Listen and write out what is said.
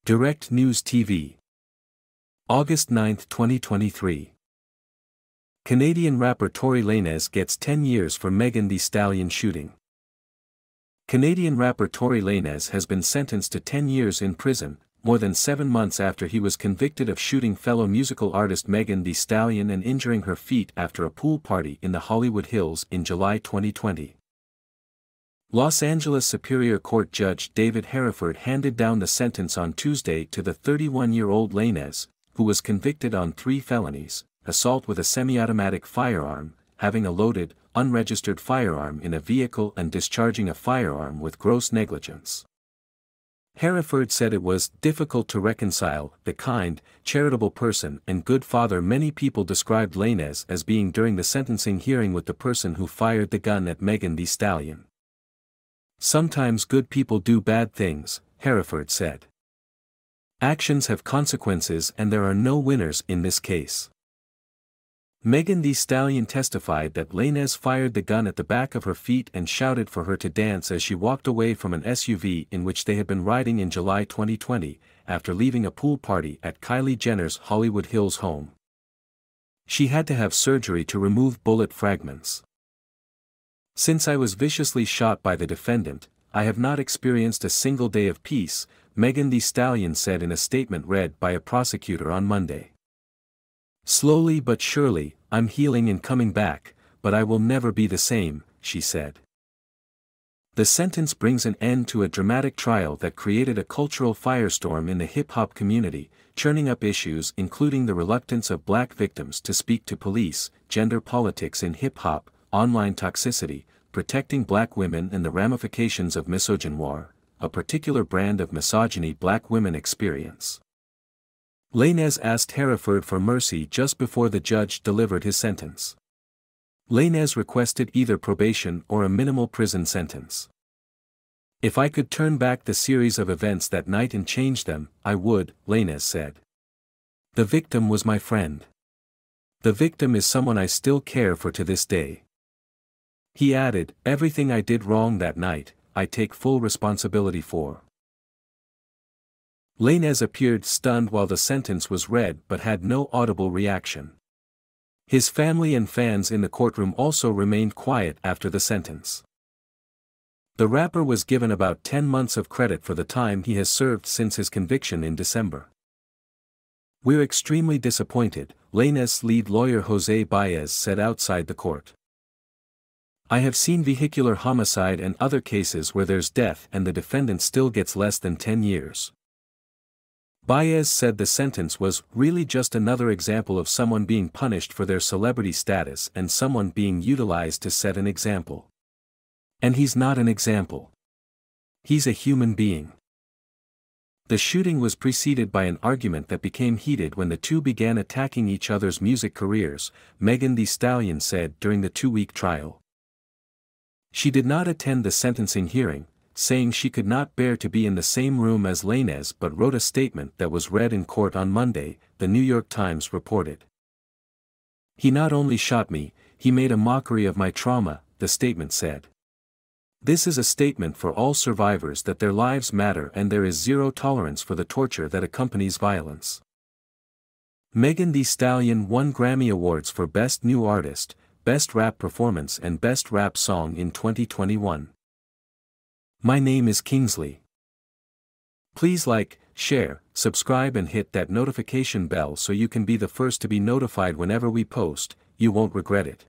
Direct News TV. August 9, 2023. Canadian rapper Tory Lanez gets 10 years for Megan Thee Stallion shooting. Canadian rapper Tory Lanez has been sentenced to 10 years in prison, more than 7 months after he was convicted of shooting fellow musical artist Megan Thee Stallion and injuring her feet after a pool party in the Hollywood Hills in July 2020. Los Angeles Superior Court Judge David Hereford handed down the sentence on Tuesday to the 31-year-old Lanez, who was convicted on 3 felonies: assault with a semi-automatic firearm, having a loaded, unregistered firearm in a vehicle and discharging a firearm with gross negligence. Hereford said it was difficult to reconcile. The kind, charitable person and good father many people described Lanez as being during the sentencing hearing with the person who fired the gun at Megan Thee Stallion. Sometimes good people do bad things, Hereford said. Actions have consequences and there are no winners in this case. Megan Thee Stallion testified that Lanez fired the gun at the back of her feet and shouted for her to dance as she walked away from an SUV in which they had been riding in July 2020, after leaving a pool party at Kylie Jenner's Hollywood Hills home. She had to have surgery to remove bullet fragments. "Since I was viciously shot by the defendant, I have not experienced a single day of peace," Megan Thee Stallion said in a statement read by a prosecutor on Monday. "Slowly but surely, I'm healing and coming back, but I will never be the same," she said. The sentence brings an end to a dramatic trial that created a cultural firestorm in the hip-hop community, churning up issues including the reluctance of black victims to speak to police, gender politics in hip-hop, online toxicity, protecting black women and the ramifications of misogynoir, a particular brand of misogyny black women experience. Lanez asked Hereford for mercy just before the judge delivered his sentence. Lanez requested either probation or a minimal prison sentence. "If I could turn back the series of events that night and change them, I would," Lanez said. "The victim was my friend. The victim is someone I still care for to this day." He added, "Everything I did wrong that night, I take full responsibility for." Lanez appeared stunned while the sentence was read but had no audible reaction. His family and fans in the courtroom also remained quiet after the sentence. The rapper was given about 10 months of credit for the time he has served since his conviction in December. "We're extremely disappointed," Lanez's lead lawyer Jose Baez said outside the court. "I have seen vehicular homicide and other cases where there's death and the defendant still gets less than 10 years. Baez said the sentence was really just another example of someone being punished for their celebrity status and someone being utilized to set an example. And he's not an example. He's a human being." The shooting was preceded by an argument that became heated when the two began attacking each other's music careers, Megan Thee Stallion said during the 2-week trial. She did not attend the sentencing hearing, saying she could not bear to be in the same room as Lanez, but wrote a statement that was read in court on Monday, the New York Times reported. "He not only shot me, he made a mockery of my trauma," the statement said. "This is a statement for all survivors that their lives matter and there is zero tolerance for the torture that accompanies violence." Megan Thee Stallion won Grammy Awards for Best New Artist, Best Rap Performance and Best Rap Song in 2021. My name is Kingsley. Please like, share, subscribe and hit that notification bell so you can be the first to be notified whenever we post. You won't regret it.